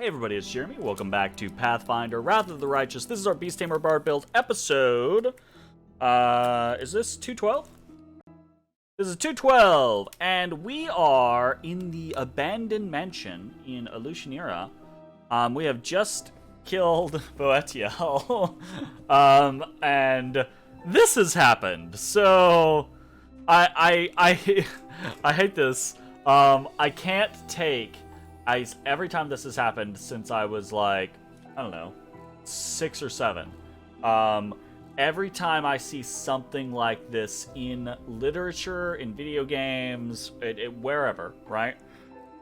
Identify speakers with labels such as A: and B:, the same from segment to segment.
A: Hey everybody, it's Jeremy. Welcome back to Pathfinder, Wrath of the Righteous. This is our Beast Tamer Bard build episode. Is this 212? This is 212, and we are in the abandoned mansion in Alushanira. We have just killed Boetiel, and this has happened. So, I hate this. I can't take. Every time this has happened since I was like, I don't know, 6 or 7. Every time I see something like this in literature, in video games, wherever, right?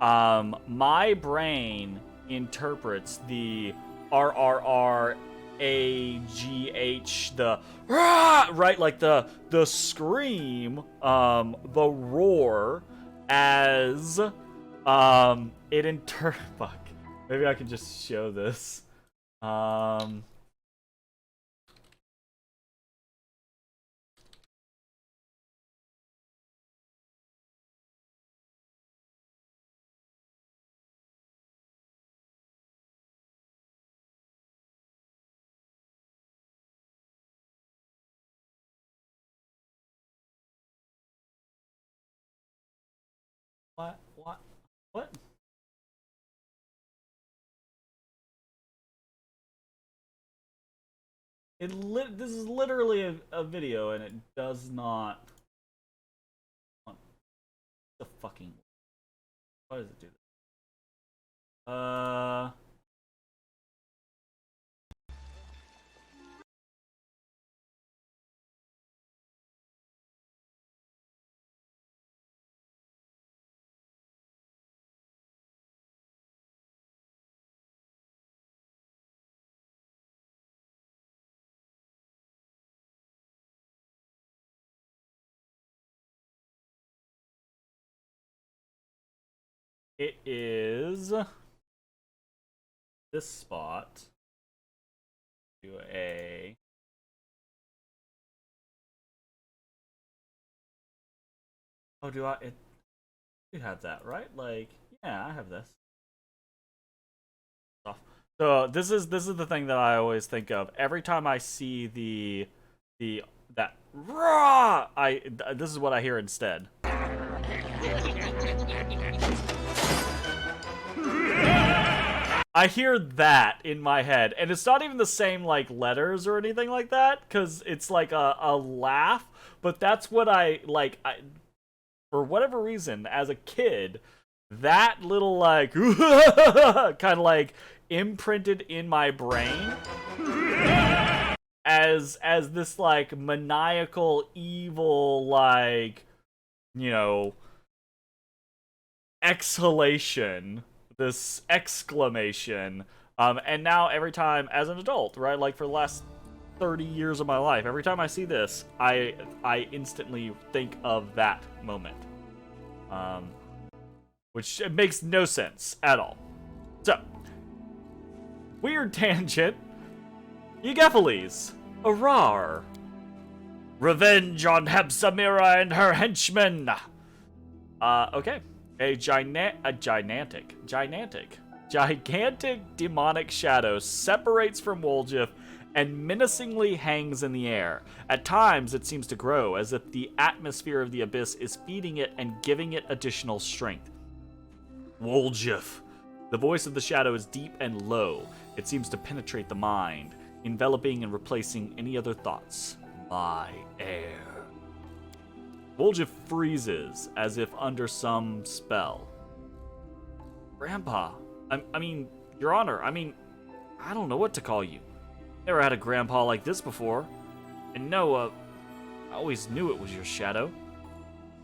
A: My brain interprets the RRR AGH, the rah, right, like the scream, the roar, as fuck. Maybe I can just show this. What? This is literally a video, and it does not. The fucking. Why does it do this? It is this spot. Do a. Oh, do I? You have that, right? Like, yeah, I have this. So this is the thing that I always think of every time I see that raw. This is what I hear instead. I hear that in my head, and it's not even the same like letters or anything like that, because it's like a laugh. But that's what I like. For whatever reason, as a kid, that little like kind of like imprinted in my brain as this like maniacal evil, like, you know, exhalation, this exclamation. And now every time as an adult, right, like for the last 30 years of my life, every time I see this, I instantly think of that moment, which makes no sense at all. So, weird tangent. Eugephiles, Arar. Revenge on Hepsamira and her henchmen. Okay. A gigantic demonic shadow separates from Woljif and menacingly hangs in the air. At times, it seems to grow, as if the atmosphere of the abyss is feeding it and giving it additional strength. Woljif. The voice of the shadow is deep and low. It seems to penetrate the mind, enveloping and replacing any other thoughts. My heir. Woljif freezes, as if under some spell. Grandpa. I mean, Your Honor, I don't know what to call you. Never had a grandpa like this before. And no, I always knew it was your shadow.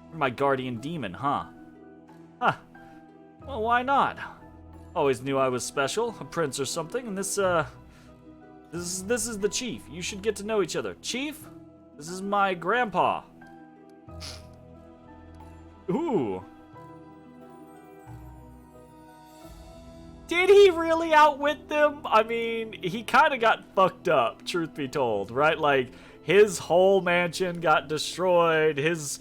A: You're my guardian demon, huh? Huh. Well, why not? Always knew I was special, a prince or something, and this is the chief. You should get to know each other. Chief, this is my grandpa. Ooh. Did he really outwit them? I mean, he kind of got fucked up, truth be told, right? Like, his whole mansion got destroyed, his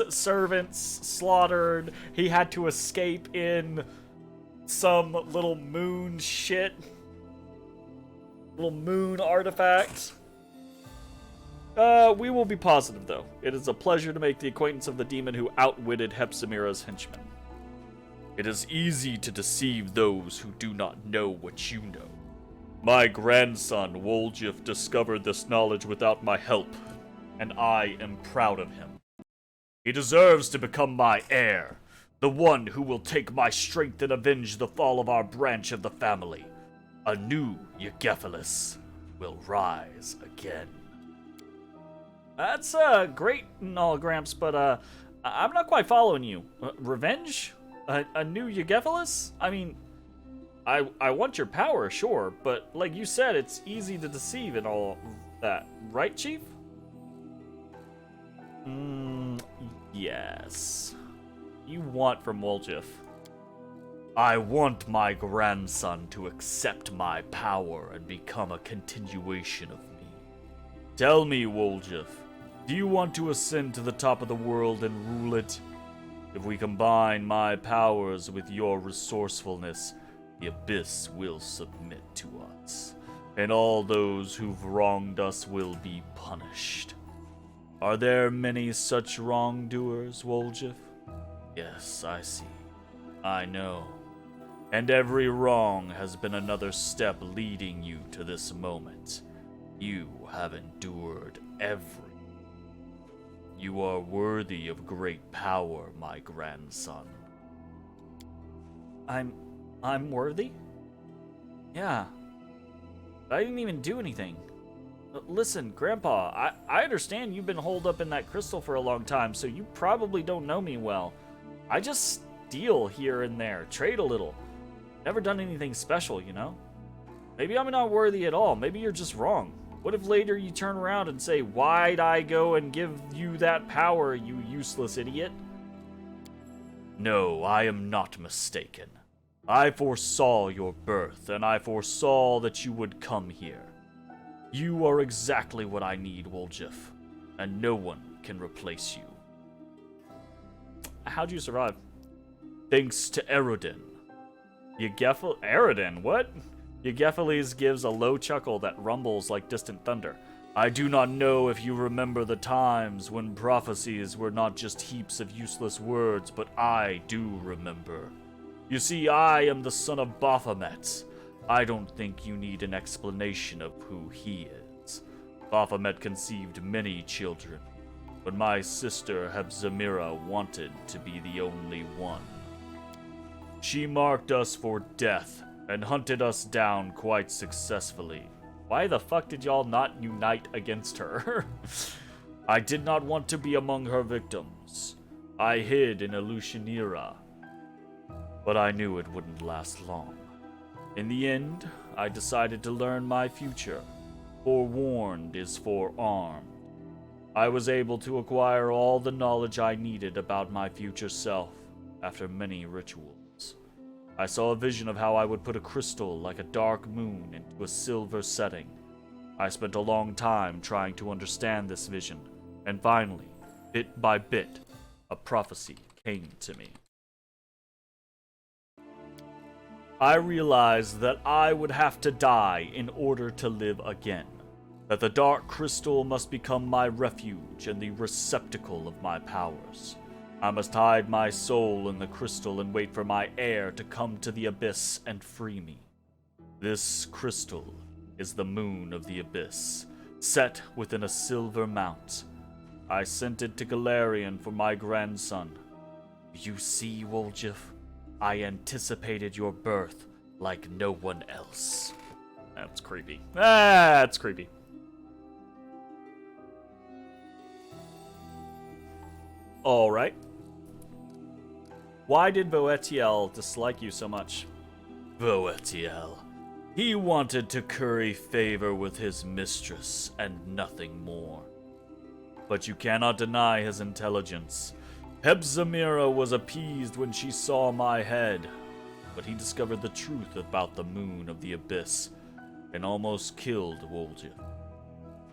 A: servants slaughtered, he had to escape in some little moon shit. Little moon artifact. We will be positive, though. It is a pleasure to make the acquaintance of the demon who outwitted Hepzibah's henchmen. It is easy to deceive those who do not know what you know. My grandson, Woljif, discovered this knowledge without my help, and I am proud of him. He deserves to become my heir, the one who will take my strength and avenge the fall of our branch of the family. A new Yegephilis will rise again. That's great and all, Gramps, but I'm not quite following you. Revenge? A new Yegephilis? I mean, I want your power, sure, but like you said, it's easy to deceive and all that, right, Chief? Yes. You want from Woljif? I want my grandson to accept my power and become a continuation of me. Tell me, Woljif, do you want to ascend to the top of the world and rule it? If we combine my powers with your resourcefulness, the Abyss will submit to us, and all those who've wronged us will be punished. Are there many such wrongdoers, Woljif? Yes, I see. I know. And every wrong has been another step leading you to this moment. You have endured every. You are worthy of great power, my grandson. I'm worthy? Yeah. I didn't even do anything. Listen, Grandpa, I understand you've been holed up in that crystal for a long time, so you probably don't know me well. I just steal here and there, trade a little. Never done anything special, you know? Maybe I'm not worthy at all. Maybe you're just wrong. What if later you turn around and say, why'd I go and give you that power, you useless idiot? No, I am not mistaken. I foresaw your birth, and I foresaw that you would come here. You are exactly what I need, Woljif, and no one can replace you. How'd you survive? Thanks to Erodin. Erodin, what? Yegephiles gives a low chuckle that rumbles like distant thunder. I do not know if you remember the times when prophecies were not just heaps of useless words, but I do remember. You see, I am the son of Baphomet. I don't think you need an explanation of who he is. Baphomet conceived many children, but my sister Hepzibah wanted to be the only one. She marked us for death and hunted us down quite successfully. Why the fuck did y'all not unite against her? I did not want to be among her victims. I hid in Elushanira, but I knew it wouldn't last long. In the end, I decided to learn my future. Forewarned is forearmed. I was able to acquire all the knowledge I needed about my future self after many rituals. I saw a vision of how I would put a crystal like a dark moon into a silver setting. I spent a long time trying to understand this vision, and finally, bit by bit, a prophecy came to me. I realized that I would have to die in order to live again, that the dark crystal must become my refuge and the receptacle of my powers. I must hide my soul in the crystal and wait for my heir to come to the Abyss and free me. This crystal is the moon of the Abyss, set within a silver mount. I sent it to Golarion for my grandson. You see, Woljif, I anticipated your birth like no one else. That's creepy. That's creepy. All right. Why did WotR dislike you so much? WotR. He wanted to curry favor with his mistress and nothing more. But you cannot deny his intelligence. Hepzibah was appeased when she saw my head, but he discovered the truth about the moon of the Abyss and almost killed Woljif.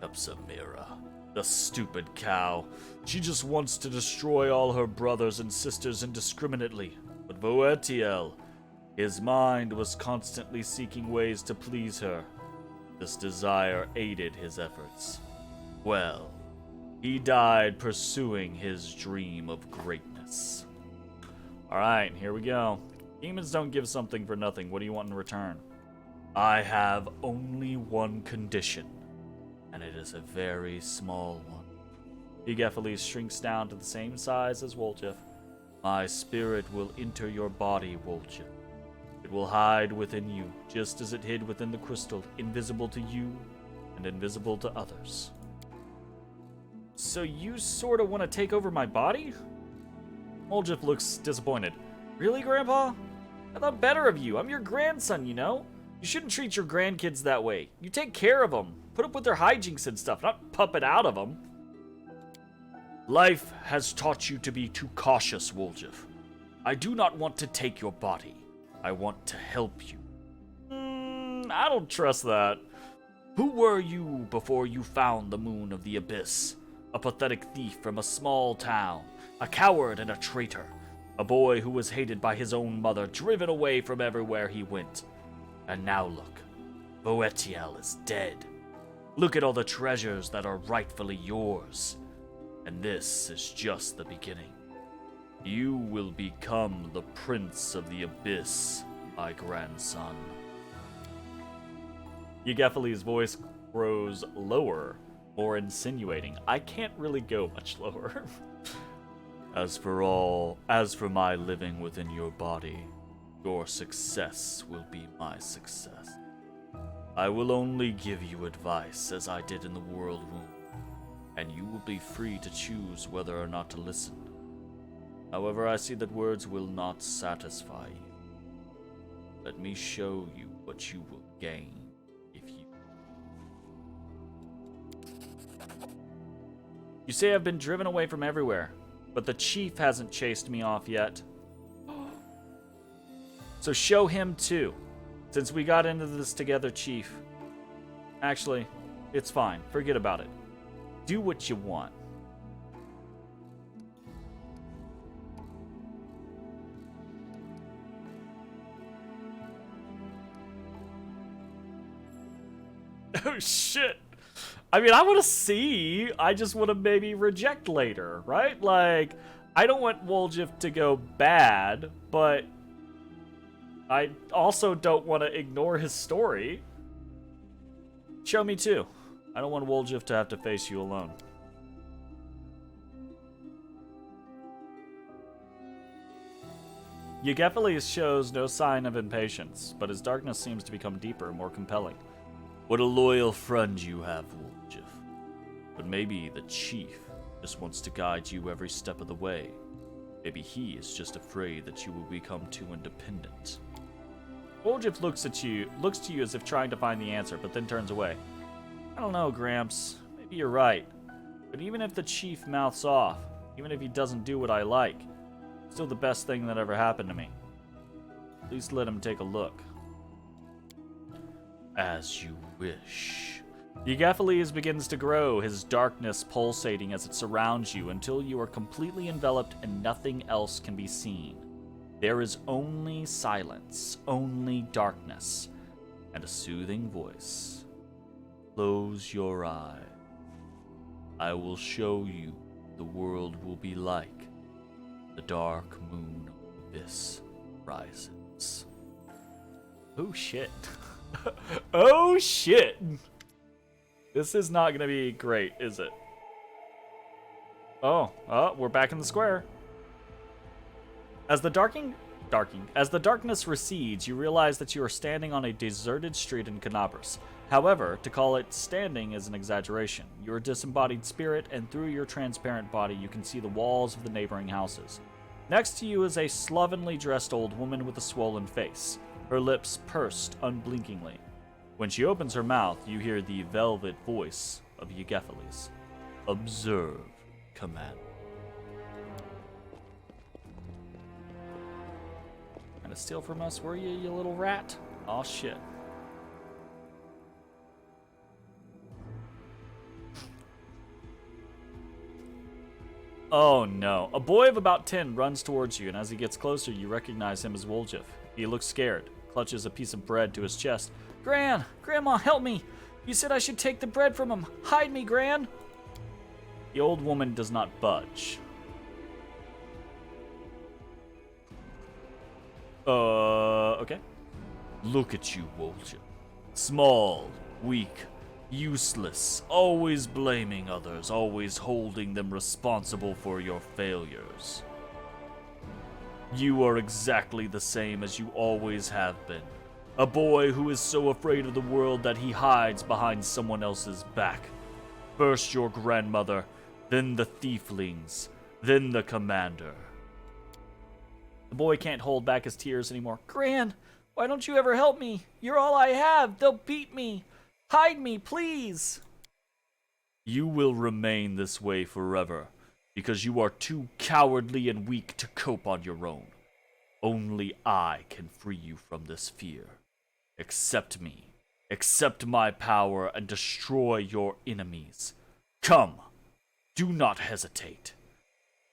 A: Hepzibah, the stupid cow. She just wants to destroy all her brothers and sisters indiscriminately. But WotR, His mind was constantly seeking ways to please her. This desire aided his efforts. Well, he died pursuing his dream of greatness. Alright, here we go. Demons don't give something for nothing. What do you want in return? I have only one condition, and it is a very small one. Eugephiles shrinks down to the same size as Woljif. My spirit will enter your body, Woljif. It will hide within you, just as it hid within the crystal, invisible to you and invisible to others. So you sort of want to take over my body? Woljif looks disappointed. Really, Grandpa? I thought better of you. I'm your grandson, you know? You shouldn't treat your grandkids that way. You take care of them. Put up with their hijinks and stuff, not puppet out of them. Life has taught you to be too cautious, Woljif. I do not want to take your body. I want to help you. I don't trust that. Who were you before you found the Moon of the Abyss? A pathetic thief from a small town, a coward and a traitor, a boy who was hated by his own mother, driven away from everywhere he went. And now look, WotR is dead. Look at all the treasures that are rightfully yours. And this is just the beginning. You will become the Prince of the Abyss, my grandson. Eugephiles' voice grows lower, more insinuating. I can't really go much lower. As for my living within your body, your success will be my success. I will only give you advice as I did in the World Womb, and you will be free to choose whether or not to listen. However, I see that words will not satisfy you. Let me show you what you will gain if you... You say I've been driven away from everywhere, but the chief hasn't chased me off yet. So show him too. Since we got into this together, Chief. Actually, it's fine. Forget about it. Do what you want. Oh shit. I mean, I want to see. I just want to maybe reject later, right? Like, I don't want Woljif to go bad, but I also don't want to ignore his story. Show me too. I don't want Woljif to have to face you alone. Eugephiles shows no sign of impatience, but his darkness seems to become deeper and more compelling. What a loyal friend you have, Woljif. But maybe the chief just wants to guide you every step of the way. Maybe he is just afraid that you will become too independent. Woljif looks to you as if trying to find the answer, but then turns away. I don't know, Gramps. Maybe you're right. But even if the chief mouths off, even if he doesn't do what I like, it's still the best thing that ever happened to me. At least let him take a look. As you wish. Eugephiles begins to grow, his darkness pulsating as it surrounds you until you are completely enveloped and nothing else can be seen. There is only silence, only darkness, and a soothing voice. Close your eye. I will show you the world will be like. The dark moon of Abyss rises. Oh shit. Oh shit! This is not gonna be great, is it? Oh, we're back in the square. As the darkness recedes, you realize that you are standing on a deserted street in Canabras. However, to call it standing is an exaggeration. You're a disembodied spirit, and through your transparent body you can see the walls of the neighboring houses. Next to you is a slovenly dressed old woman with a swollen face, her lips pursed unblinkingly. When she opens her mouth, you hear the velvet voice of Eugephiles. Observe, command. Gonna steal from us, were you, you little rat? Aw, shit. Oh no. A boy of about 10 runs towards you, and as he gets closer, you recognize him as Woljif. He looks scared, clutches a piece of bread to his chest. Grandma, help me! You said I should take the bread from him. Hide me, Gran! The old woman does not budge. Okay. Look at you, Woljif. Small, weak, useless, always blaming others, always holding them responsible for your failures. You are exactly the same as you always have been. A boy who is so afraid of the world that he hides behind someone else's back. First your grandmother, then the thieflings, then the commander. The boy can't hold back his tears anymore. Gran, why don't you ever help me? You're all I have. They'll beat me. Hide me, please. You will remain this way forever, because you are too cowardly and weak to cope on your own. Only I can free you from this fear. Accept me. Accept my power and destroy your enemies. Come. Do not hesitate.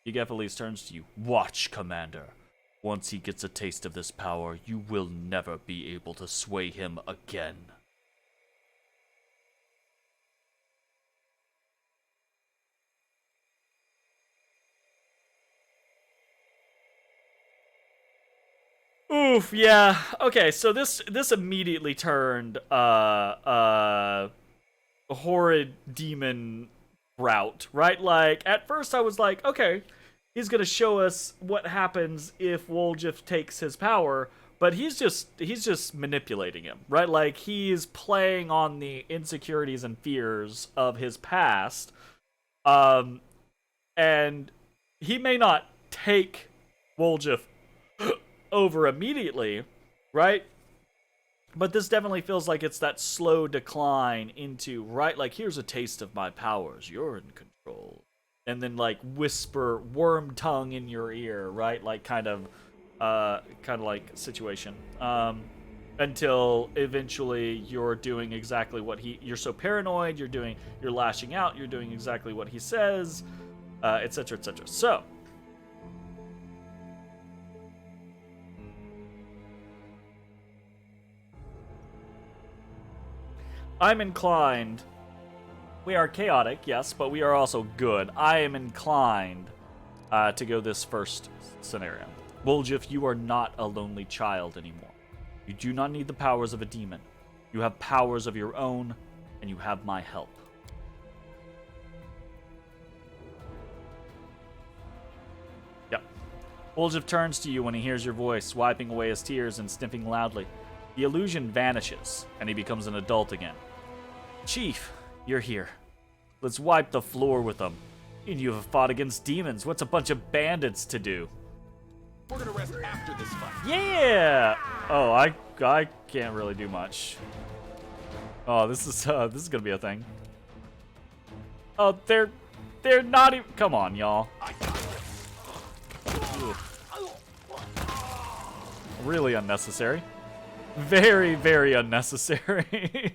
A: Eugephiles turns to you. Watch, Commander. Once he gets a taste of this power, you will never be able to sway him again. Oof, yeah. Okay, so this immediately turned a horrid demon route, right? Like, at first I was like, okay, he's gonna show us what happens if Woljif takes his power, but he's just manipulating him, right? Like, he's playing on the insecurities and fears of his past, and he may not take Woljif over immediately, right? But this definitely feels like it's that slow decline into, right, like, here's a taste of my powers, you're in control. And then, like, whisper worm tongue in your ear, right? Like, kind of like situation. Until eventually you're doing exactly what you're so paranoid, you're lashing out, you're doing exactly what he says, etc., etc. So, I'm inclined. We are chaotic, yes, but we are also good. I am inclined to go this first scenario. Woljif, you are not a lonely child anymore. You do not need the powers of a demon. You have powers of your own, and you have my help. Yep. Woljif turns to you when he hears your voice, wiping away his tears and sniffing loudly. The illusion vanishes, and he becomes an adult again. Chief, you're here. Let's wipe the floor with them. You have fought against demons. What's a bunch of bandits to do?
B: We're gonna rest after this fight.
A: Yeah! Oh, I can't really do much. Oh, this is gonna be a thing. Oh, they're not even. Come on, y'all. Really unnecessary. Very, very unnecessary.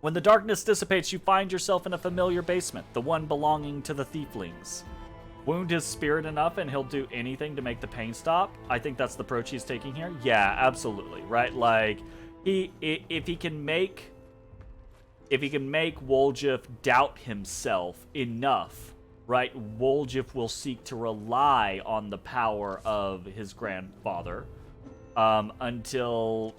A: When the darkness dissipates, you find yourself in a familiar basement, the one belonging to the thieflings. Wound his spirit enough and he'll do anything to make the pain stop. I think that's the approach he's taking here. Yeah, absolutely, right? Like, if he can make Woljif doubt himself enough, right? Woljif will seek to rely on the power of his grandfather until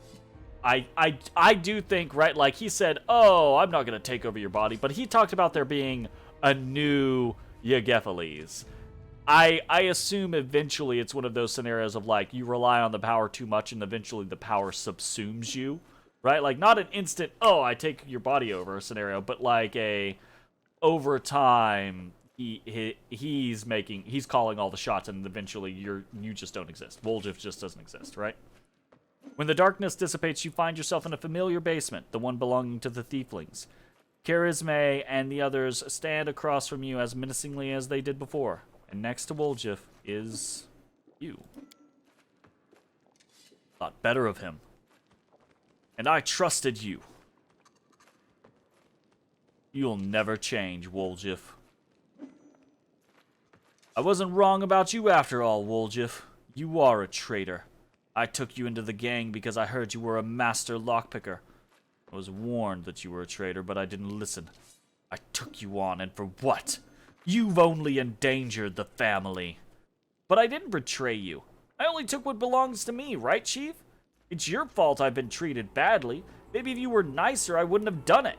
A: I do think, right, like he said, oh, I'm not going to take over your body, but he talked about there being a new Eugephiles. I assume eventually it's one of those scenarios of, like, you rely on the power too much and eventually the power subsumes you, right? Like, not an instant, oh, I take your body over scenario, but like over time, he's calling all the shots and eventually you just don't exist. Woljif just doesn't exist, right? When the darkness dissipates, you find yourself in a familiar basement, the one belonging to the thieflings. Charisme and the others stand across from you as menacingly as they did before, and next to Woljif is you. Thought better of him. And I trusted you. You'll never change, Woljif. I wasn't wrong about you after all, Woljif. You are a traitor. I took you into the gang because I heard you were a master lockpicker. I was warned that you were a traitor, but I didn't listen. I took you on, and for what? You've only endangered the family. But I didn't betray you. I only took what belongs to me, right, Chief? It's your fault I've been treated badly. Maybe if you were nicer, I wouldn't have done it.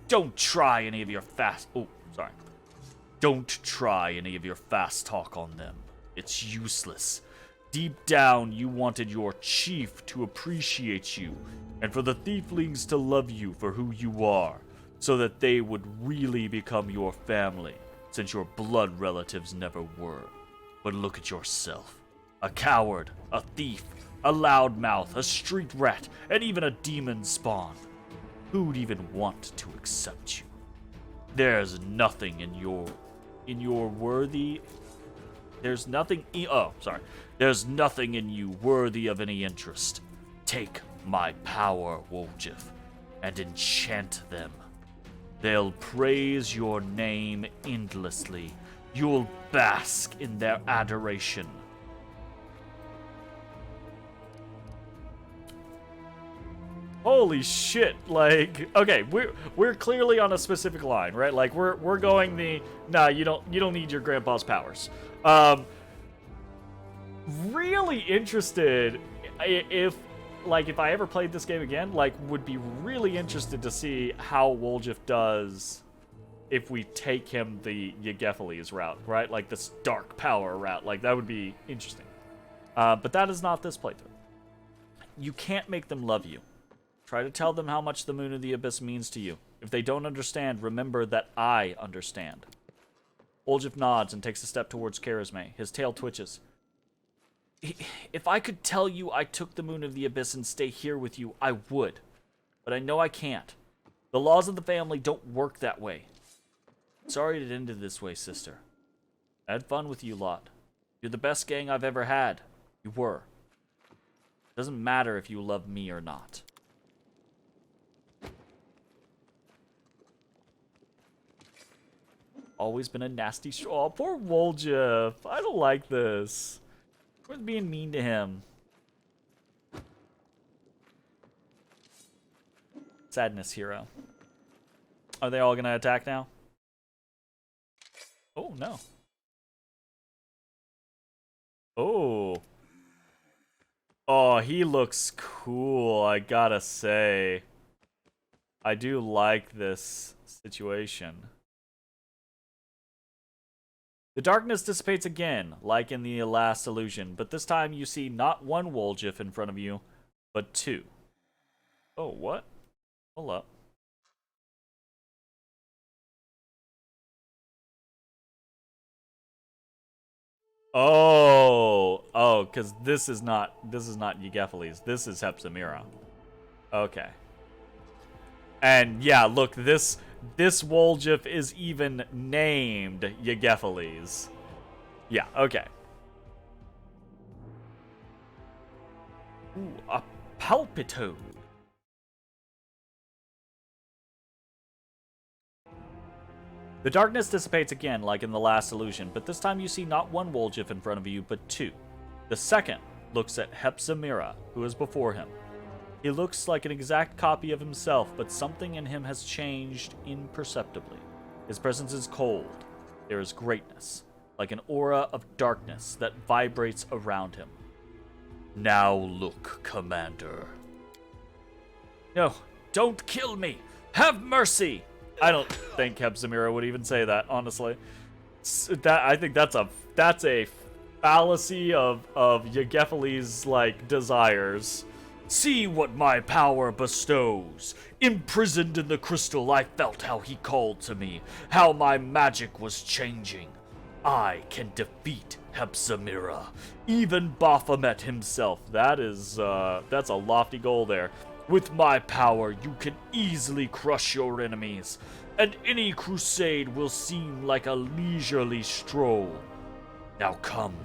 A: Don't try any of your Don't try any of your fast talk on them. It's useless. Deep down, you wanted your chief to appreciate you, and for the thieflings to love you for who you are, so that they would really become your family, since your blood relatives never were. But look at yourself. A coward, a thief, a loudmouth, a street rat, and even a demon spawn. Who'd even want to accept you? There's nothing in your worthy... There's nothing in you worthy of any interest. Take my power, Woljif, and enchant them. They'll praise your name endlessly. You'll bask in their adoration. Holy shit, like, okay, we're clearly on a specific line, right? Like we're going the you don't need your grandpa's powers. Really interested if I ever played this game again, would be really interested to see how Woljif does if we take him the Yegephiles route, right? Like this dark power route. Like that would be interesting. But that is not this playthrough. You can't make them love you. Try to tell them how much the Moon of the Abyss means to you. If they don't understand, remember that I understand. Woljif nods and takes a step towards Charisme. His tail twitches. If I could tell you I took the Moon of the Abyss and stay here with you, I would. But I know I can't. The laws of the family don't work that way. Sorry it ended this way, sister. I had fun with you lot. You're the best gang I've ever had. You were. Doesn't matter if you love me or not. Always been a nasty oh, poor Woljif. I don't like this. We're being mean to him. Sadness hero. Are they all gonna attack now? Oh, no. Oh. Oh, he looks cool, I gotta say. I do like this situation. The darkness dissipates again, like in the last illusion, but this time you see not one Woljif in front of you, but two. Oh, what? Hold up. Oh, because this is not Yegephiles. This is Hepzibah. Okay. And yeah, look, this Woljif is even named Yegephiles. Yeah, okay. Ooh, a Palpitoad. The darkness dissipates again, like in the last illusion, but this time you see not one Woljif in front of you, but two. The second looks at Hepzibah, who is before him. He looks like an exact copy of himself, but something in him has changed imperceptibly. His presence is cold. There is greatness, like an aura of darkness that vibrates around him. Now look, Commander. No, don't kill me! Have mercy! I don't think Hepzibah would even say that, honestly. I think that's a fallacy of Yegephiles' desires. See what my power bestows. Imprisoned in the crystal, I felt how he called to me, how my magic was changing. I can defeat Hepzibah, even Baphomet himself. That's a lofty goal there. With my power, you can easily crush your enemies, and any crusade will seem like a leisurely stroll. Now come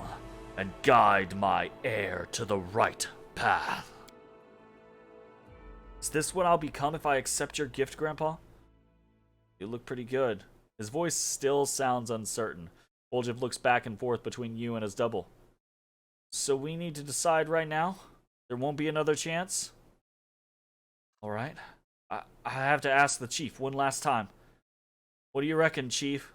A: and guide my heir to the right path. Is this what I'll become if I accept your gift, Grandpa? You look pretty good. His voice still sounds uncertain. Woljif looks back and forth between you and his double. So we need to decide right now. There won't be another chance. Alright. I have to ask the chief one last time. What do you reckon, chief?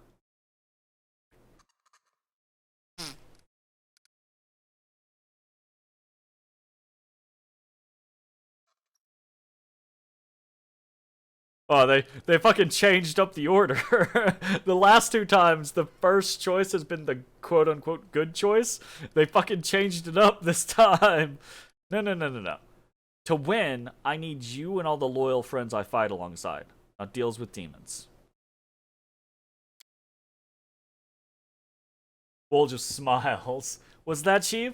A: Oh, they fucking changed up the order. The last two times, the first choice has been the quote-unquote good choice. They fucking changed it up this time. No. To win, I need you and all the loyal friends I fight alongside. Not deals with demons. Bull just smiles. What's that, chief?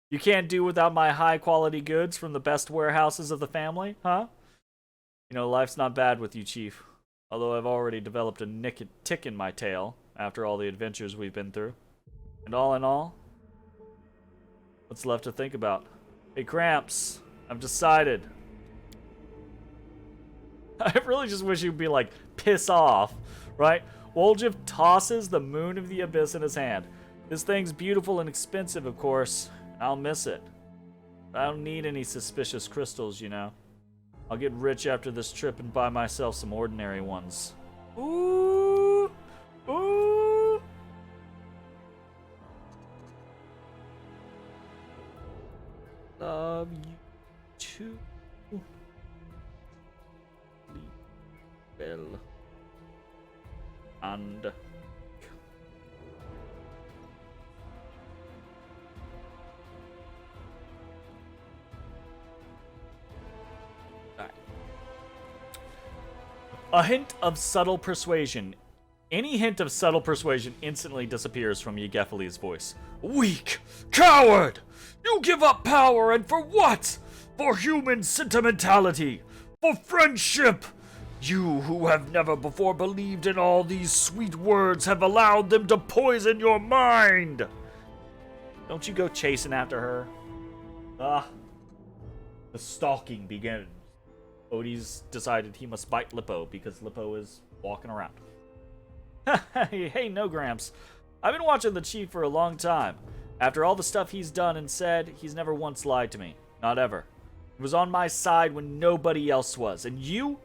A: You can't do without my high-quality goods from the best warehouses of the family, huh? You know, life's not bad with you, Chief. Although I've already developed a tick in my tail after all the adventures we've been through. And all in all, what's left to think about? Hey, Cramps, I've decided. I really just wish you'd be like, piss off, right? Woljif tosses the moon of the abyss in his hand. This thing's beautiful and expensive, of course. I'll miss it. I don't need any suspicious crystals, you know. I'll get rich after this trip and buy myself some ordinary ones. Ooh! Ooh! Love you too. Well. And... A hint of subtle persuasion. Any hint of subtle persuasion instantly disappears from Yegefali's voice. Weak! Coward! You give up power, and for what? For human sentimentality! For friendship! You who have never before believed in all these sweet words have allowed them to poison your mind! Don't you go chasing after her? The stalking begins. Odie's decided he must bite Lippo because Lippo is walking around. Hey, no Gramps. I've been watching the Chief for a long time. After all the stuff he's done and said, he's never once lied to me. Not ever. He was on my side when nobody else was. And you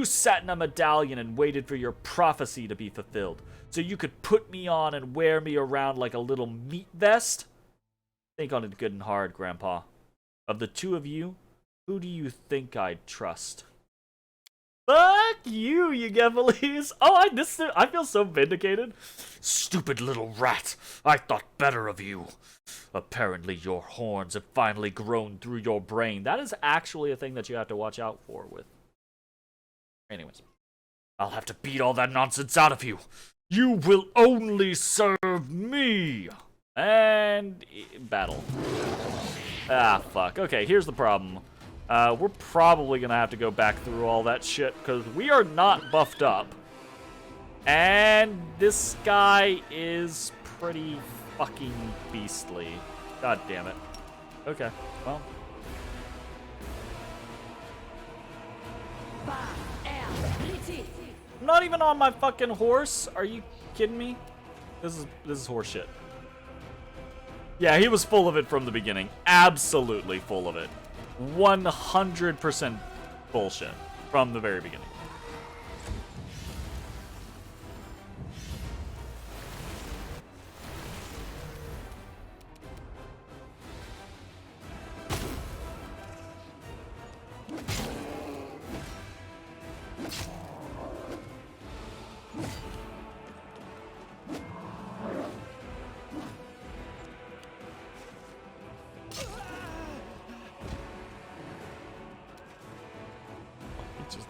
A: sat in a medallion and waited for your prophecy to be fulfilled. So you could put me on and wear me around like a little meat vest? Think on it good and hard, Grandpa. Of the two of you, who do you think I'd trust? Fuck you, Yegefali's. Oh, I feel so vindicated. Stupid little rat. I thought better of you. Apparently your horns have finally grown through your brain. That is actually a thing that you have to watch out for with. Anyways. I'll have to beat all that nonsense out of you. You will only serve me. And... battle. Ah, fuck. Okay, here's the problem. We're probably gonna have to go back through all that shit, because we are not buffed up. And this guy is pretty fucking beastly. God damn it. Okay, well. I'm not even on my fucking horse. Are you kidding me? This is horse shit. Yeah, he was full of it from the beginning. Absolutely full of it. 100% bullshit from the very beginning.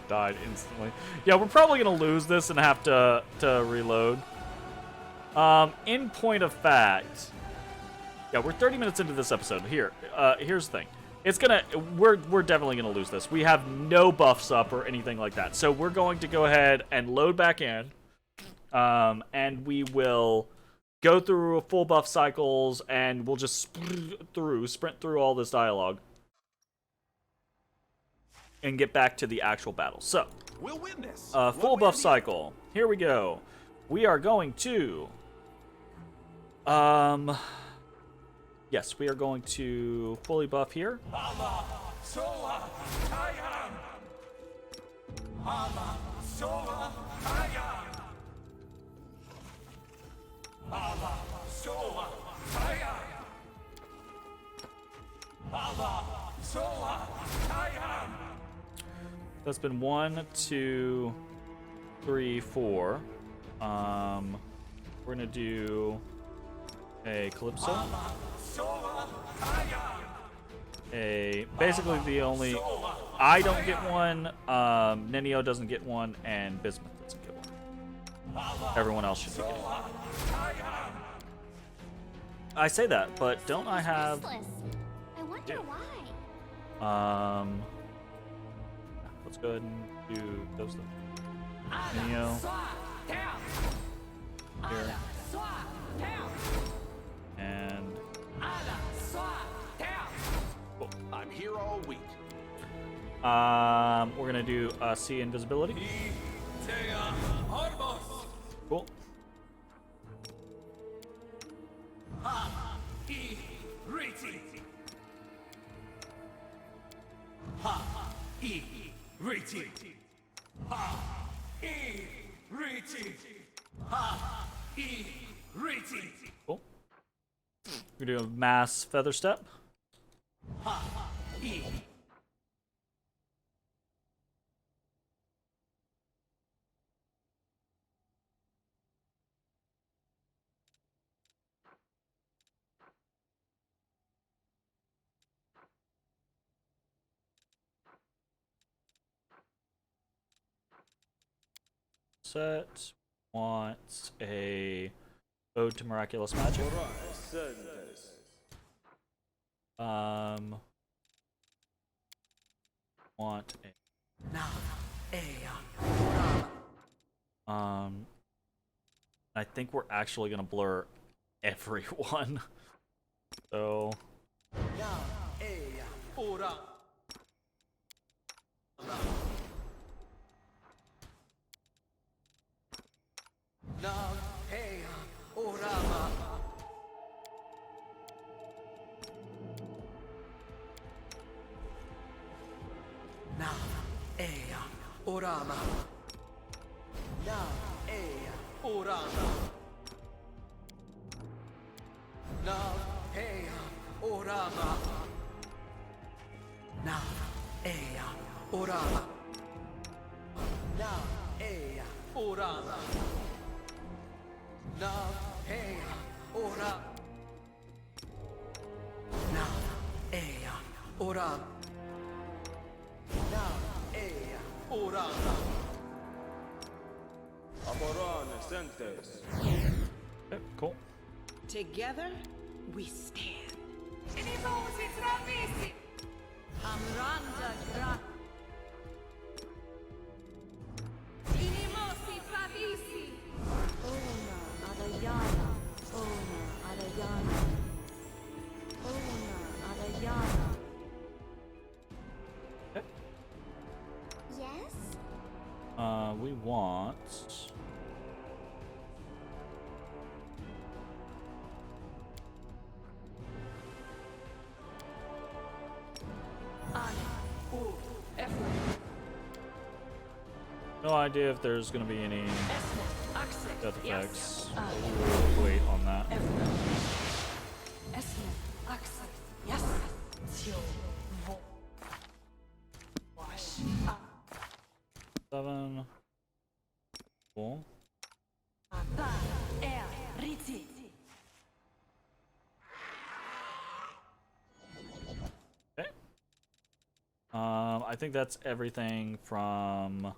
A: Died instantly. Yeah, we're probably gonna lose this and have to reload. In point of fact, yeah, we're 30 minutes into this episode. Here's the thing. We're definitely gonna lose this. We have no buffs up or anything like that. So we're going to go ahead and load back in. And we will go through full buff cycles and we'll just sprint through all this dialogue. And get back to the actual battle. So,
B: we'll win this.
A: Full buff cycle. Here we go. We are going to yes, we are going to fully buff here. That's been 1, 2, 3, 4. We're gonna do a Calypso. Basically the only I don't get one, Nenio doesn't get one, and Bismuth doesn't get one. Everyone else should be getting one. I say that, but don't I have?
C: I wonder why.
A: Let's go ahead and do those things. Nenio. Here. And cool.
B: I'm here all week.
A: We're gonna do C invisibility. Cool. Cool. We're gonna do a mass feather step. Set wants a ode to miraculous magic. Want a I think we're actually gonna blur everyone. So okay, cool.
D: Together, we stand.
A: Okay.
C: Yes?
A: We want no idea if there's gonna be any death effects. We'll wait on that. 7. Cool. Okay. I think that's everything from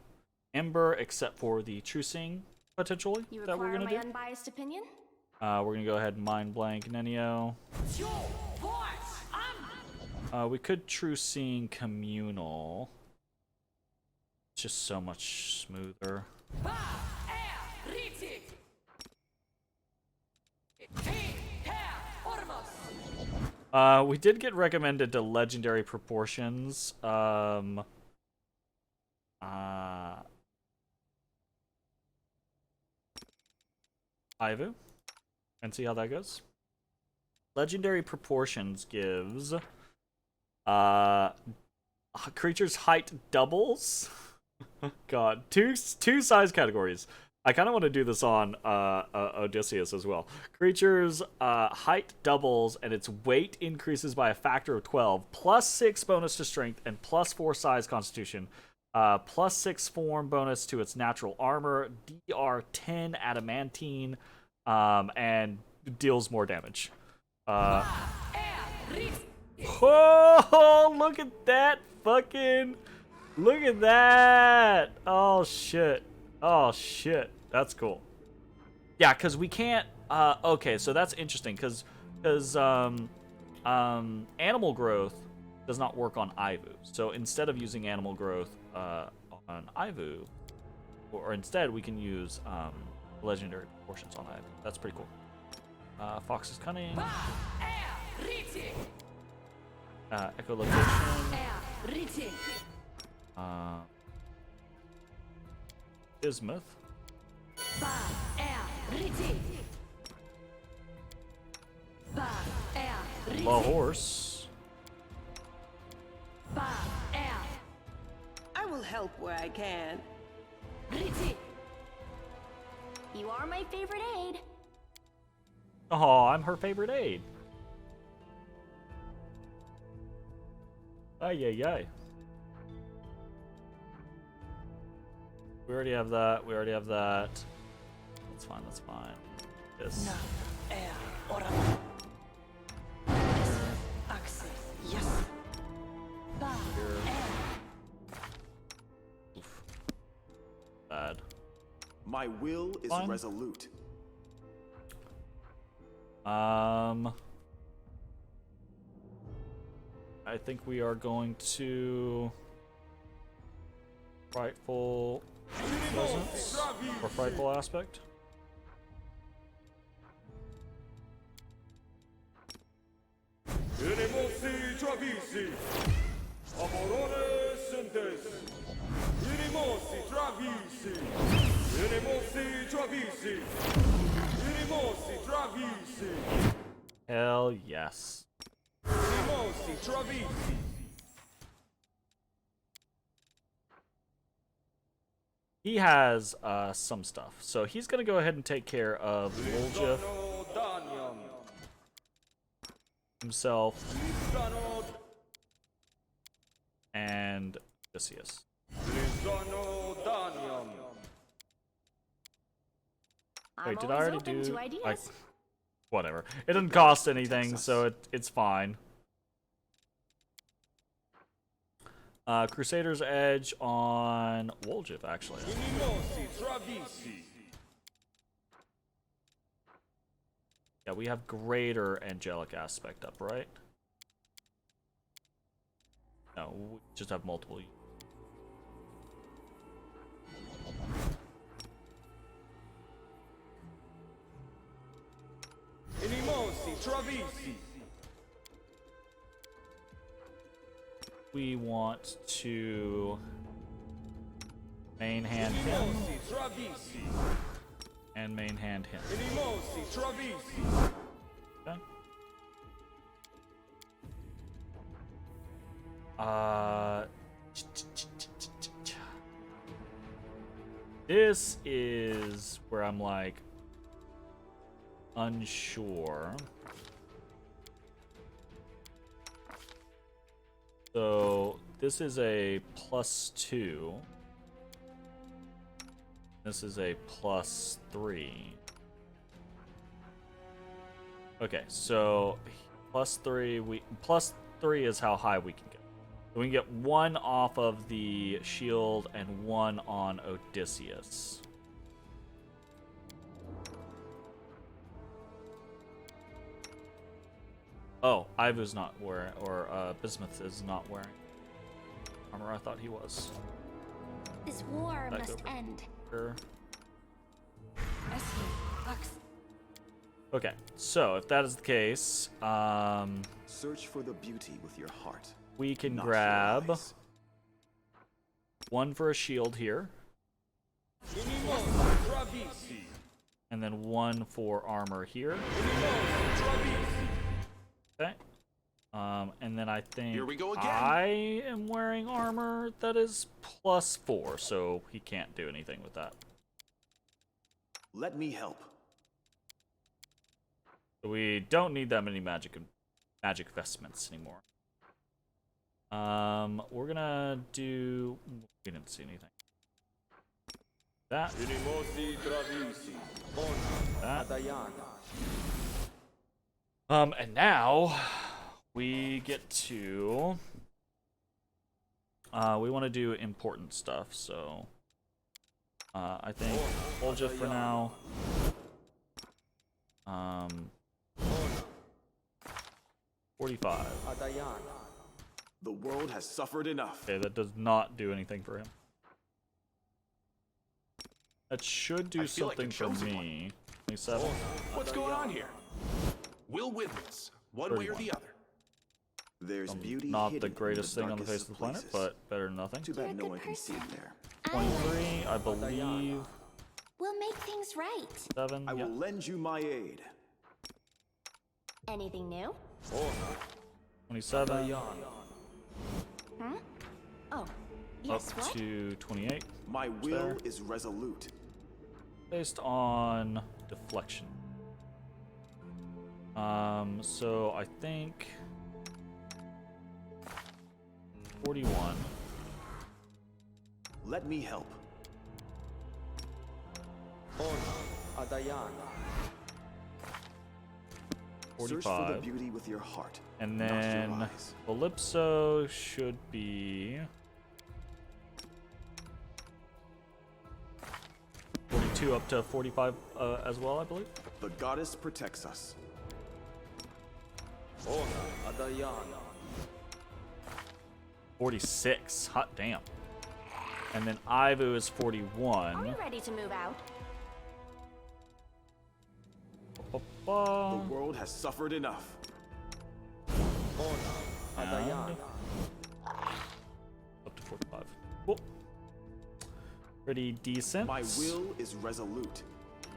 A: Ember except for the Trucing potentially
C: You
A: that we're
C: require
A: gonna
C: my
A: do.
C: unbiased opinion?
A: We're gonna go ahead and mind blank Nenio. We could Trucing Communal. It's just so much smoother. We did get recommended to legendary proportions. Ivu, and see how that goes. Legendary Proportions gives creature's height doubles. God, two size categories. I kind of want to do this on Odysseus as well. Creature's height doubles and its weight increases by a factor of 12, +6 bonus to strength and +4 size constitution, +6 form bonus to its natural armor, DR 10 adamantine, and deals more damage. Oh, look at that fucking... Look at that! Oh, shit. Oh, shit. That's cool. Yeah, because we can't... okay, so that's interesting, because animal growth does not work on Ivu. So instead of using animal growth on Ivu, or instead we can use legendary proportions on Ivu. That's pretty cool. Fox's Cunning. Echolocation. Bismuth. La Horse.
D: I will help where I can.
C: You are my favorite aide.
A: Oh, I'm her favorite aide. Ay, ay, ay. We already have that. We already have that. That's fine. That's fine. This.
D: Yes.
A: Here. Oof. Bad.
B: My will is
A: Fine.
B: resolute.
A: I think we are going to frightful presence or frightful aspect. Hell yes. He has some stuff, so he's gonna go ahead and take care of Woljif himself and Odysseus. Wait, did I already do? Whatever. It doesn't cost anything, so it's fine. Crusader's Edge on Woljif, actually. Yeah, we have greater angelic aspect up, right? No, we just have multiple. We want to main hand him and main hand him. Okay. This is where I'm like unsure. So this is a +2. This is a +3. Okay, so +3. +3 is how high we can get. So we can get 1 off of the shield and 1 on Odysseus. Oh, Ivu's not wearing, or Bismuth is not wearing armor. I thought he was.
C: This war
A: Back
C: must
A: over.
C: end.
A: Sure. Okay, so if that is the case,
B: Search for the beauty with your heart.
A: we can
B: not your
A: grab
B: eyes.
A: 1 for a shield here, and then 1 for armor here. Okay. And then I think
E: Here we go again.
A: I am wearing armor that is +4, so he can't do anything with that.
B: Let me help.
A: So we don't need that many magic vestments anymore. We're gonna do. We didn't see anything. That. And now we get to. We want to do important stuff, so. I think hold you for now. 45.
B: The world has suffered enough.
A: Okay, that does not do anything for him. That should do something for me. 27.
E: What's going on here? We'll win this, one way or the other.
B: There's beauty
A: Not
B: hidden
A: the
B: in
A: greatest thing on the face
B: darkest
A: of the planet,
B: places.
A: but better than nothing.
B: Too
C: You're a
B: bad no
C: good
B: one can see it
C: person.
B: there.
A: 23, I believe.
C: We'll make things right.
A: 7,
B: I
A: yeah.
B: will lend you my aid.
C: Anything new?
A: 27,
C: Huh? Oh, yes,
A: up
C: what?
A: to 28,
B: My will
A: there.
B: is resolute.
A: based on deflection. So I think 41.
B: Let me help. Search for the
A: 45.
B: beauty with your heart,
A: And
B: not your
A: then
B: eyes.
A: Calypso should be 42 up to 45 as well, I believe.
B: The goddess protects us.
A: 46. Hot damn. And then Ivu is
C: Are we
A: 41.
C: ready to move out?
B: The world has suffered enough.
A: And up to 45. Cool. Pretty decent.
B: My will is resolute.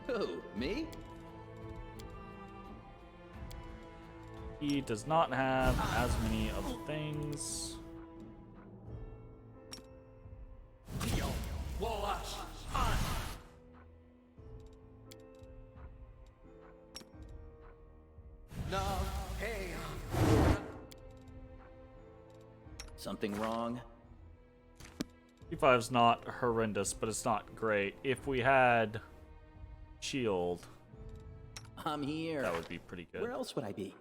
F: Who, me?
A: He does not have as many of the things.
F: Something wrong?
A: 55's not horrendous, but it's not great. If we had shield,
F: I'm here.
A: that would be pretty good.
F: Where else would I be?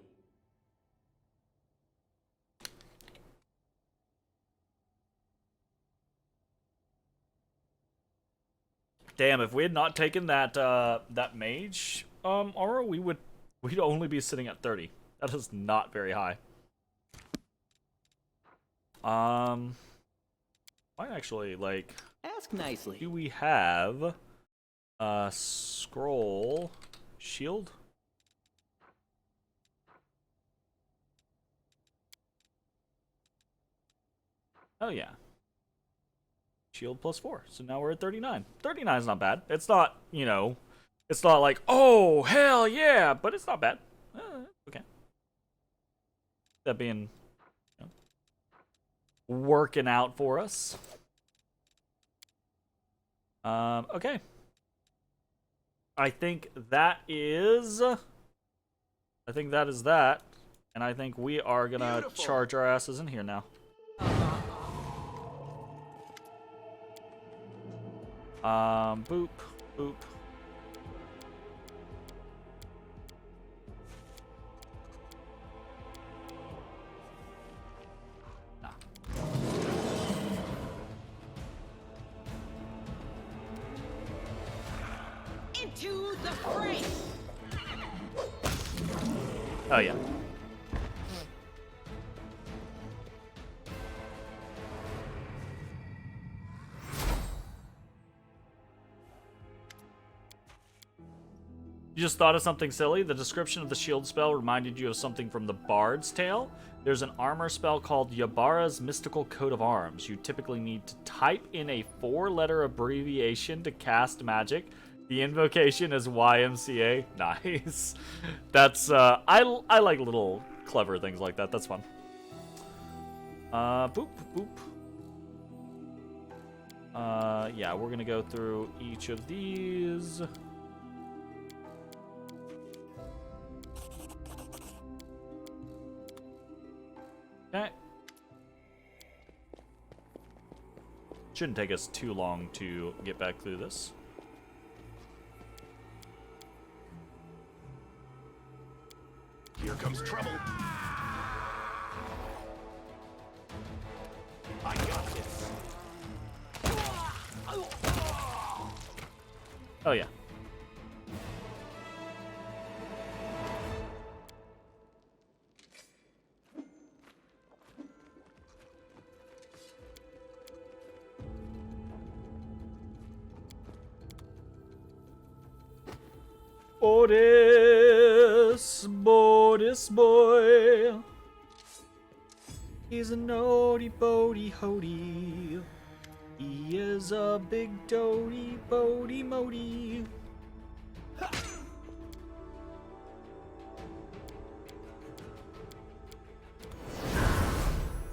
A: Damn, if we had not taken that that mage aura, we'd only be sitting at 30. That is not very high. Might actually like.
F: Ask nicely.
A: Do we have scroll shield? Oh yeah. Shield +4. So now we're at 39. 39 is not bad. It's not, you know, it's not like, oh, hell yeah, but it's not bad. Okay. That being, you know, working out for us. Okay. I think that is that. And I think we are gonna charge our asses in here now. Boop, boop. Nah.
D: Into the fray!
A: Oh yeah. You just thought of something silly? The description of the shield spell reminded you of something from the Bard's Tale. There's an armor spell called Yabara's Mystical Coat of Arms. You typically need to type in a 4-letter abbreviation to cast magic. The invocation is YMCA. Nice. That's I like little clever things like that. That's fun. Boop, boop. Yeah, we're gonna go through each of these. Okay. Shouldn't take us too long to get back through this.
E: Here comes trouble. I got this.
A: Oh yeah. Bodis boy. He's a naughty bodie hodie. He is a big doty bodie mody.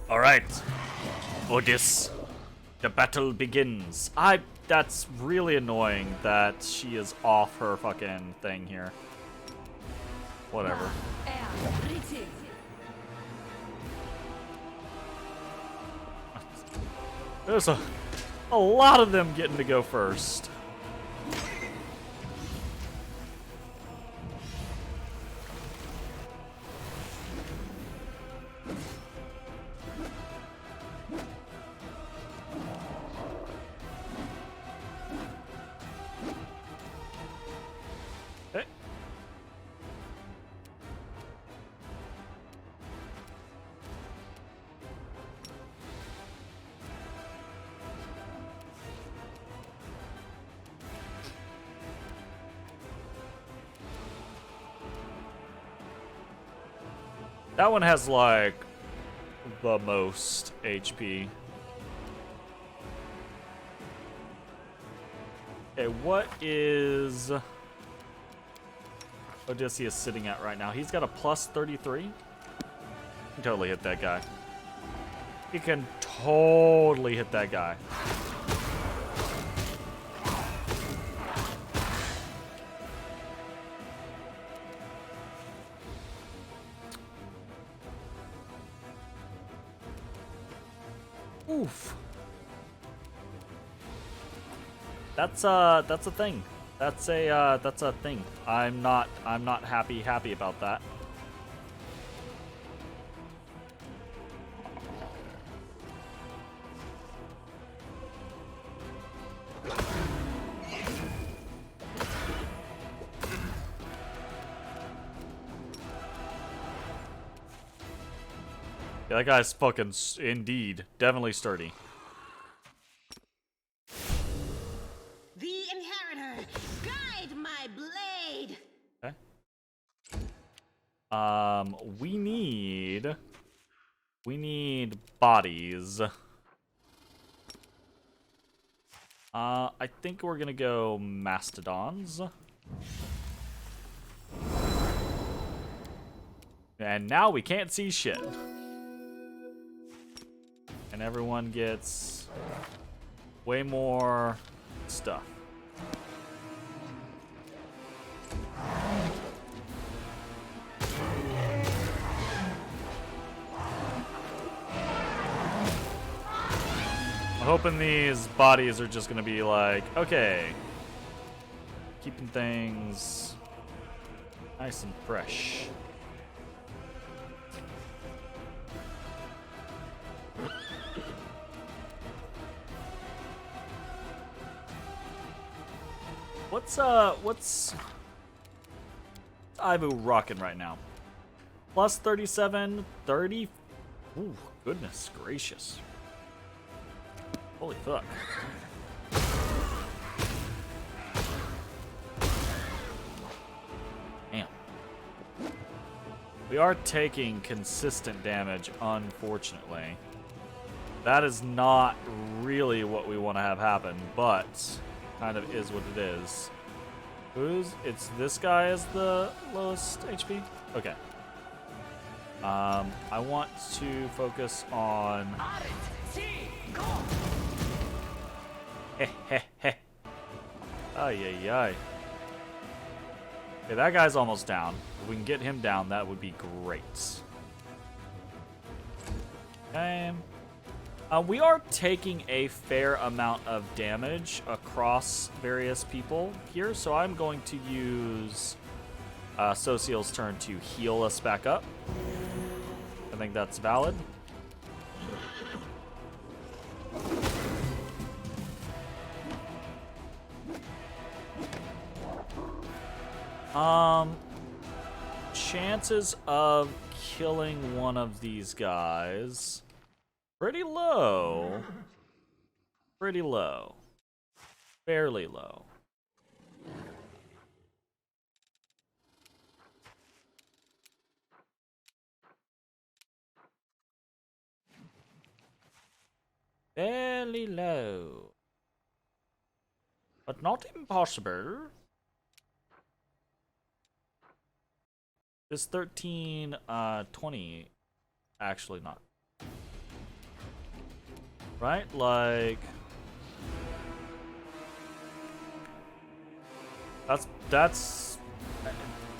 A: All right, Bodis. The battle begins. That's really annoying that she is off her fucking thing here. Whatever. There's a lot of them getting to go first. Okay. That one has like the most HP. Okay, what is Odysseus sitting at right now? He's got a plus 33. He can totally hit that guy. He can totally hit that guy. Oof. That's a thing. That's a thing. I'm not happy about that. Yeah, that guy's fucking indeed definitely sturdy.
D: The inheritor, guide my blade.
A: Okay. We need bodies. I think we're gonna go mastodons. And now we can't see shit. And everyone gets way more stuff. I'm hoping these bodies are just gonna be like, okay, keeping things nice and fresh. What's Ivu rocking right now? Plus 37, 30. Ooh, goodness gracious. Holy fuck. Damn. We are taking consistent damage, unfortunately. That is not really what we want to have happen, but kind of is what it is. It's this guy is the lowest HP? Okay. I want to focus on... Heh heh heh. Ay, ay, ay. Okay, that guy's almost down. If we can get him down, that would be great. Okay. We are taking a fair amount of damage across various people here, so I'm going to use Social's turn to heal us back up. I think that's valid. Chances of killing one of these guys, pretty low. Pretty low. Fairly low. Fairly low. But not impossible. This 13, 20, actually not. Right? Like... That's...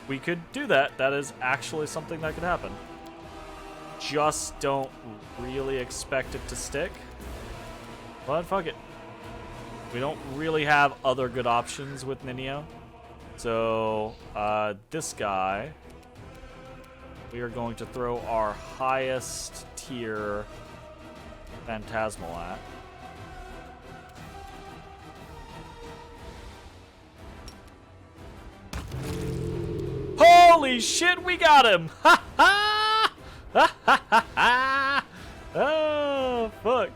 A: We could do that. That is actually something that could happen. Just don't really expect it to stick. But fuck it. We don't really have other good options with Ninio. So, this guy... We are going to throw our highest tier Phantasmal at. Holy shit, we got him! Ha ha! Ha ha ha ha! Oh, fuck.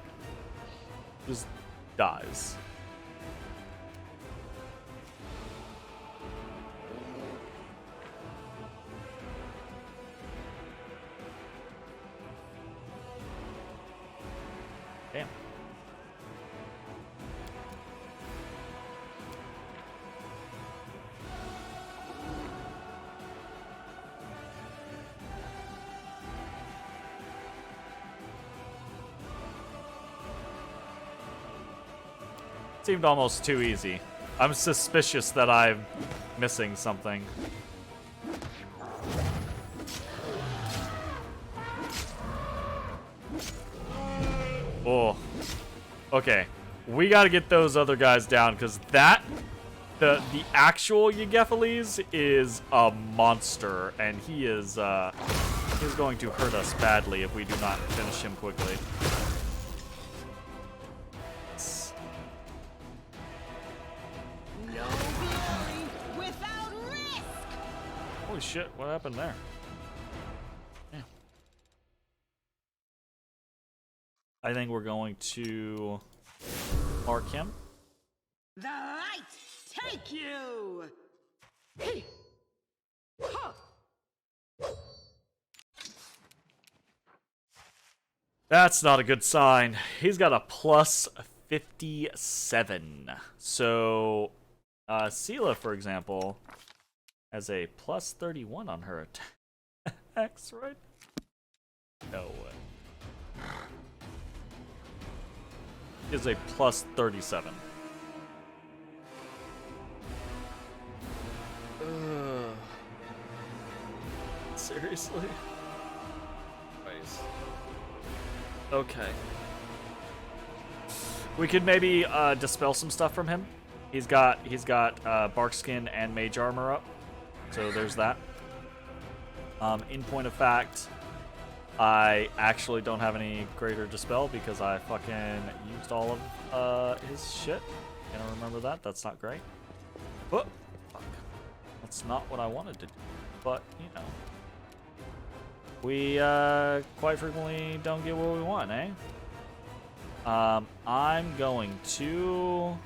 A: Just dies. Damn. Seemed almost too easy. I'm suspicious that I'm missing something. Oh. Okay. We gotta get those other guys down, because that... The actual Yegephiles is a monster, and he is, he's going to hurt us badly if we do not finish him quickly.
D: No glory without risk.
A: Holy shit, what happened there? Yeah. I think we're going to mark him.
D: The light take you.
A: That's not a good sign. He's got a plus 57. So, Sela, for example, has a plus 31 on her attacks, right? No way. Is a plus 37. Seriously? Nice. Okay. We could maybe dispel some stuff from him. He's got bark skin and mage armor up, so there's that. In point of fact, I actually don't have any greater dispel because I fucking used all of his shit. Can I remember that? That's not great. But fuck, that's not what I wanted to do. But you know, we quite frequently don't get what we want, eh? I'm going to...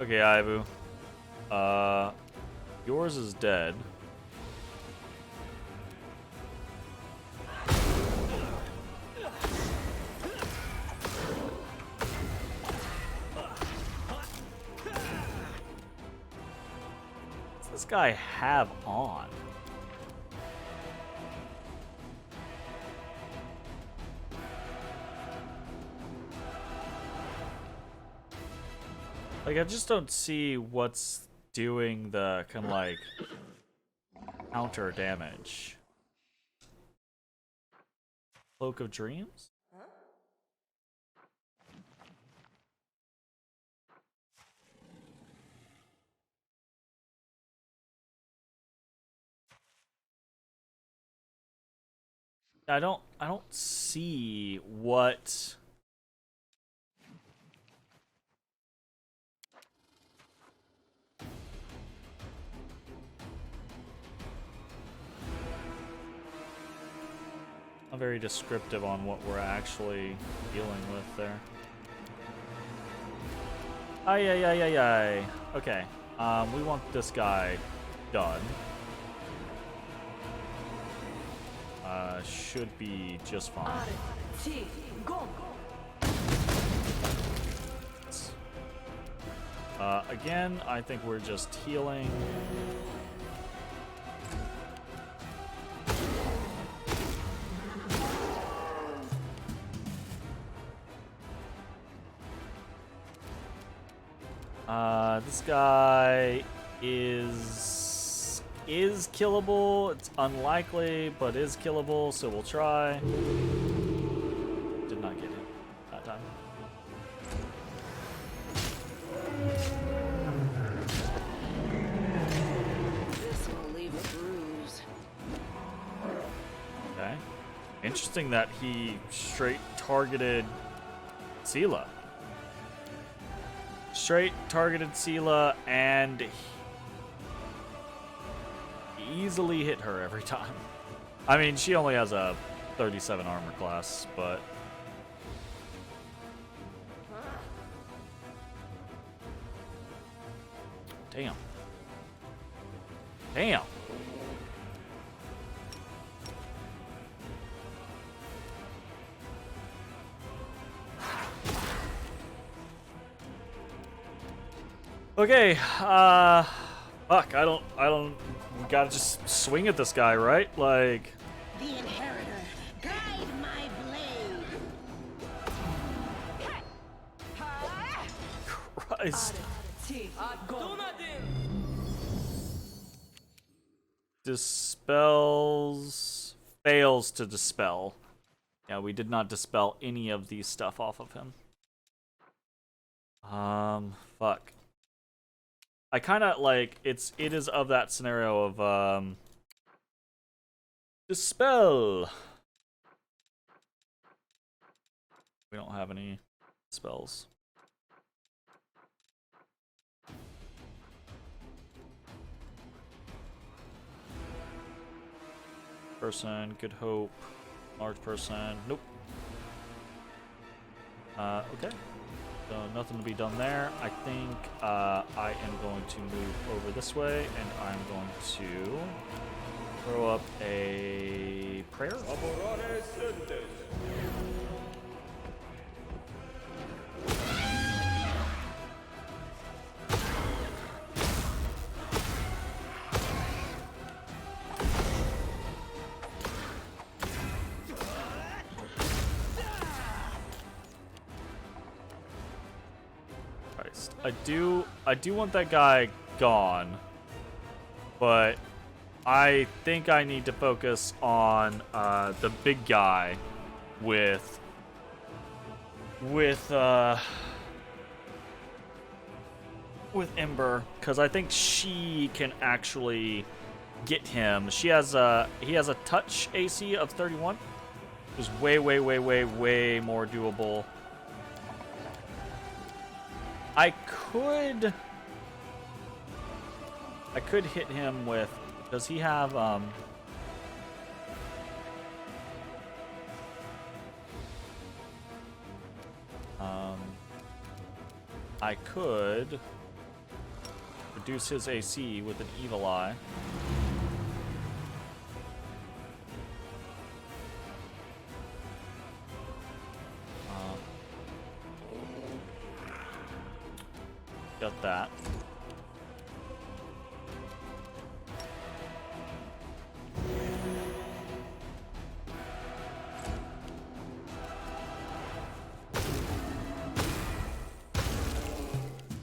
A: Okay, Ivu. Yours is dead. What's this guy have on? Like, I just don't see what's doing the kind of like counter damage. Cloak of Dreams? I don't see what not very descriptive on what we're actually dealing with there. Ay ay ay ay ay. Okay. We want this guy done. Should be just fine. Again, I think we're just healing. This guy is killable. It's unlikely, but is killable, so we'll try. Did not get him that time.
D: This will leave a bruise.
A: Okay. Interesting that he straight targeted Sela. Straight targeted Sela and easily hit her every time. I mean, she only has a 37 armor class, but damn. Damn. Okay, fuck, I don't, we gotta just swing at this guy, right? Like,
D: The inheritor, guide my blade.
A: Christ. Dispels, fails to dispel. Yeah, we did not dispel any of these stuff off of him. Fuck. I kind of like it is of that scenario of dispel. We don't have any spells. Person, good hope, large person. Nope. Okay. So nothing to be done there. I think I am going to move over this way, and I'm going to throw up a prayer. I do want that guy gone, but I think I need to focus on the big guy with Ember, because I think she can actually get him. He has a touch AC of 31, which is way more doable. I could hit him with, does he have I could reduce his AC with an evil eye. Got that.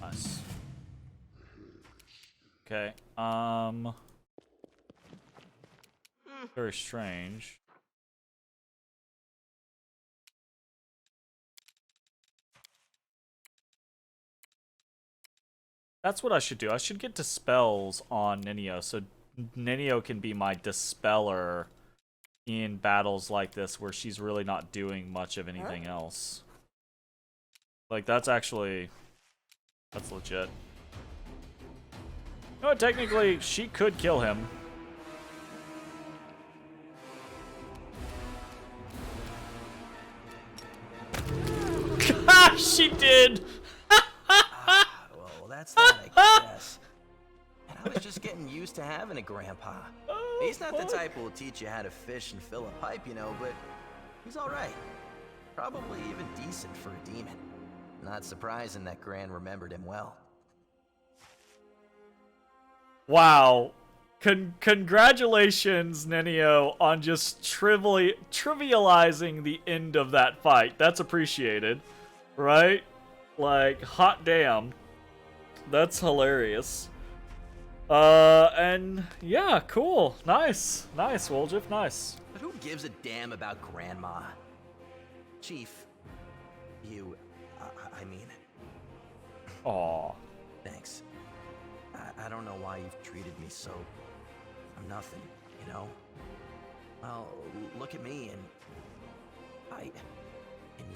A: Nice. Okay. Very strange. That's what I should do. I should get dispels on Ninio, so Ninio can be my dispeller in battles like this where she's really not doing much of anything else. Like, that's legit. You know what, technically, she could kill him. She did!
G: Well, that's that, I guess. And I was just getting used to having a grandpa. He's not the type who will teach you how to fish and fill a pipe, you know, but he's alright. Probably even decent for a demon. Not surprising that Gran remembered him well.
A: Wow. Congratulations, Nenio, on just trivializing the end of that fight. That's appreciated. Right? Like, hot damn. That's hilarious. And yeah, cool. Nice. Nice, Woljif, nice.
G: But who gives a damn about Grandma? Chief, you, I mean...
A: Aw.
G: Thanks. I don't know why you've treated me so... I'm nothing, you know? Well, look at me and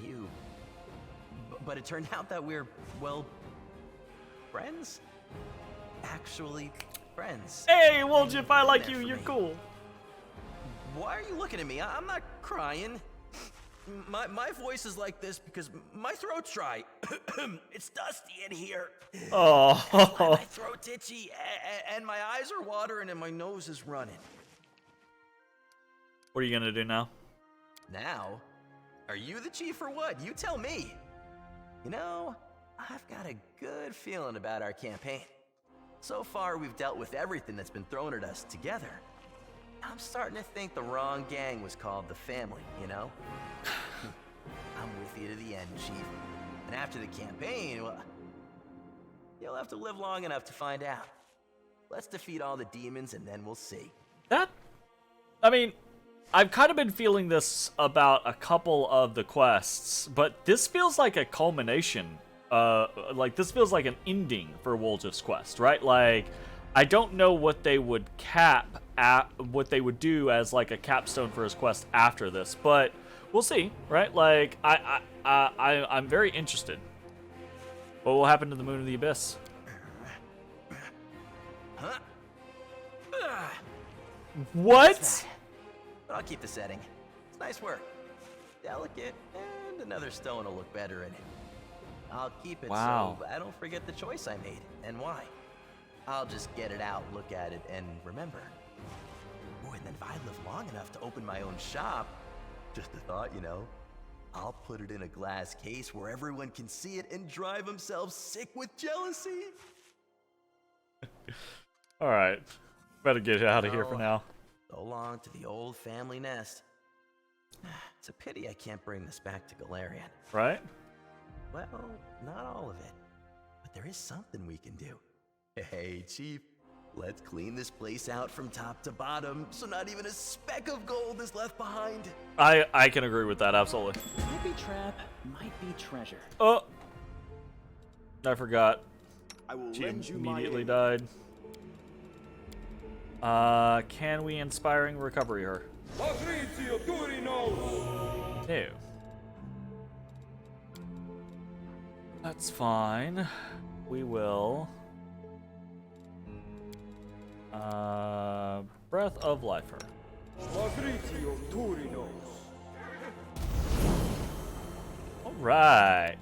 G: you... But it turned out that we're, well... friends? Actually, friends.
A: Hey, Woljif, I like you.
G: For
A: You're
G: me.
A: cool.
G: Why are you looking at me? I'm not crying. My voice is like this because my throat's dry. It's dusty in here.
A: Oh.
G: My throat's itchy, and my eyes are watering, and my nose is running.
A: What are you gonna do now?
G: Now? Are you the chief or what? You tell me. You know, I've got a good feeling about our campaign. So far, we've dealt with everything that's been thrown at us together. I'm starting to think the wrong gang was called the Family, you know? I'm with you to the end, Chief. And after the campaign, well, you'll have to live long enough to find out. Let's defeat all the demons and then we'll see.
A: I mean, I've kind of been feeling this about a couple of the quests, but this feels like a culmination. Like, this feels like an ending for Woljif's quest, right? Like, I don't know what they would what they would do as like a capstone for his quest after this, but we'll see, right? Like, I'm very interested. What will happen to the Moon of the Abyss?
G: Huh?
A: What?
G: But I'll keep the setting. It's nice work. Delicate, and another stone will look better in it. I'll keep it
A: Wow.
G: so I don't forget the choice I made and why. I'll just get it out, look at it, and remember. Oh, and then if I live long enough to open my own shop, just a thought, you know, I'll put it in a glass case where everyone can see it and drive themselves sick with jealousy.
A: All right, better get out of here for
G: Oh.
A: now.
G: So long to the old family nest. It's a pity I can't bring this back to Golarion.
A: Right?
G: Well, not all of it, but there is something we can do. Hey, Chief, let's clean this place out from top to bottom so not even a speck of gold is left behind.
A: I can agree with that, absolutely.
F: Might be trap, might be treasure.
A: Oh, I forgot.
B: I will
A: She
B: lend you my
A: immediately
B: aid.
A: died. Can we inspiring recovery her? No. That's fine. We will. Breath of Life her. Alright.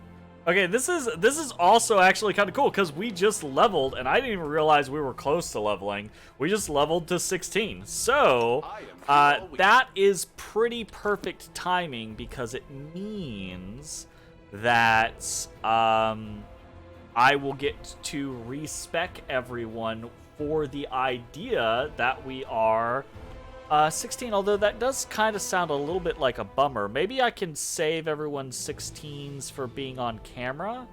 A: Okay, this is also actually kind of cool because we just leveled, and I didn't even realize we were close to leveling. We just leveled to 16. So, that is pretty perfect timing because it means that I will get to respec everyone for the idea that we are 16, although that does kind of sound a little bit like a bummer. Maybe I can save everyone's 16s for being on camera?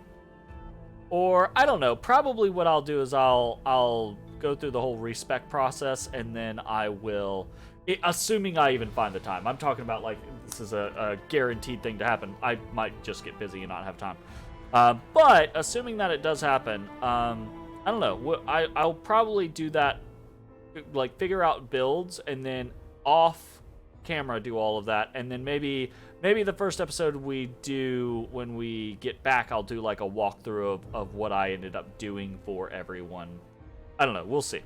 A: Or, I don't know, probably what I'll do is I'll go through the whole respec process, and then I will, assuming I even find the time. I'm talking about, like, this is a guaranteed thing to happen. I might just get busy and not have time. But, assuming that it does happen, I don't know, I'll probably do that, like figure out builds and then off camera do all of that, and then maybe the first episode we do when we get back, I'll do like a walkthrough of what I ended up doing for everyone. I don't know, we'll see.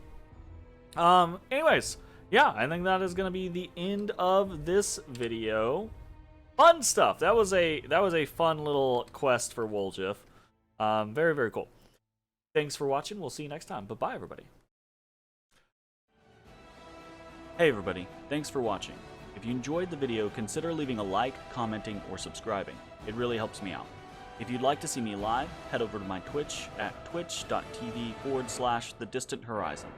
A: Anyways, yeah, I think that is gonna be the end of this video. Fun stuff. That was a fun little quest for Woljif. Very, very cool. Thanks for watching. We'll see you next time. Bye-bye, everybody. Hey everybody, thanks for watching. If you enjoyed the video, consider leaving a like, commenting, or subscribing. It really helps me out. If you'd like to see me live, head over to my Twitch at twitch.tv/thedistanthorizon.